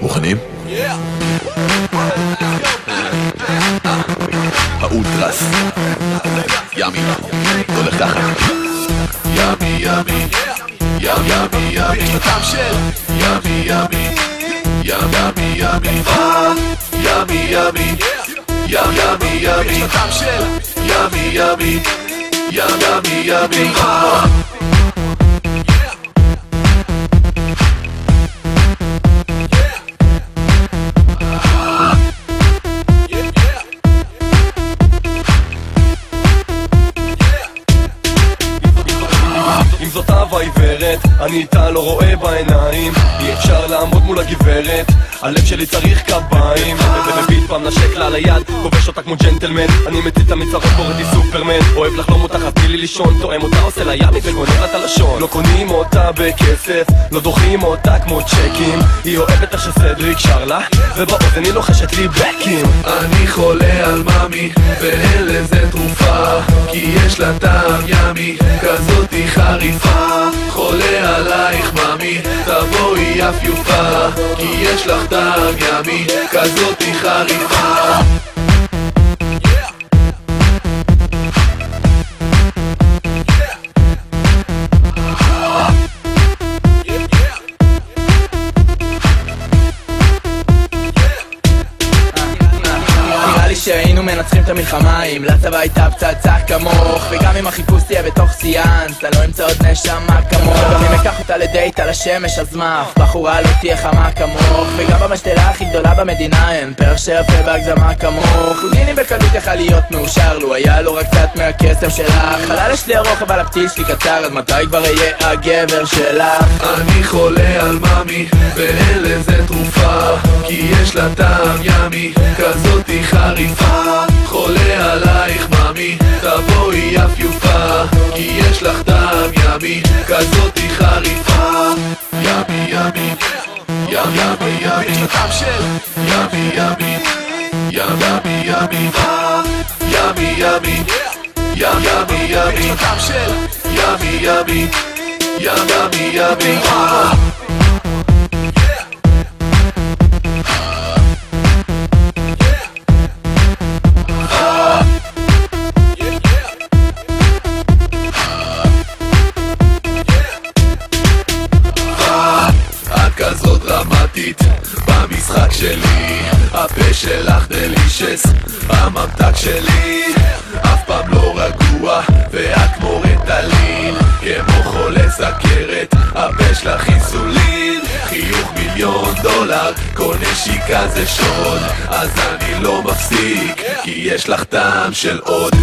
מוכנים? האולטרס ימי, זה הולך ככה. ימי ימי ימי ימי שנתם של ימי ימי ימי ימי ימי ימי ימי ימי שנתם של ימי ימי ימי ימי אם זאת אהבה עיוורת, אני איתה לא רואה בעיניים. אי אפשר לעמוד מול הגברת, הלב שלי צריך קביים. וביט פעם נשק לה ליד, כובש אותה כמו ג'נטלמן. אני מצית את המצרות, בורדי סופרמן. אוהב לחלום אותך, תני לי לישון. תואם אותה, עושה לה ימי וגונב לה את הלשון. לא קונים אותה בכסף, לא דוחים אותה כמו צ'קים. היא אוהבת איך שסדריק שר לה, ובאוזן היא לוחשת לי בקים. אני חולה על ממי, ואין לזה תרופה, כי יש לה טעם ימי, כזאת היא חריפה. חולה עלייך ממי, תבואי יפיופה, כי יש לך טעם ימי, כזאת היא חריפה. שהיינו מנצחים את המלחמה אם לצבא הייתה פצצה כמוך, וגם אם החיפוש תהיה בתוך סיאנס אתה לא ימצא עוד נשמה כמוך. גם אם אקח אותה לדייט על השמש אז מה, אף בחורה לא תהיה חמה כמוך, וגם במשתלה הכי גדולה במדינה אין פרח שיפה בהגזמה כמוך. הודיני בקלות יכל להיות מאושר לו היה לו רק קצת מהקסם שלך. חלל יש לי ארוך אבל הפתיל שלי קצר, אז מתי כבר יהיה הגבר שלך? אני חולה על ממי ואין לזה תרופה, כי יש לה טעם ימי, כזאת היא חריפה. חולה עלייך ממי, תבואי יפיופה, כי יש לך טעם ימי, כזאת היא חריפה. ימי ימי ימי ימי שנתם של ימי ימי ימי ימי ימי ימי ימי ימי שנתם של ימי ימי ימי ימי כזאת דרמטית במשחק שלי, הפה שלך דלישס, הממתק שלי אף פעם לא רגוע, ואת כמו רטלין, כמו חולה סכרת, הפה שלך אינסולין. חיוך $1,000,000, כל נשיקה זה שוד, אז אני לא מפסיק, כי יש לך טעם של עוד.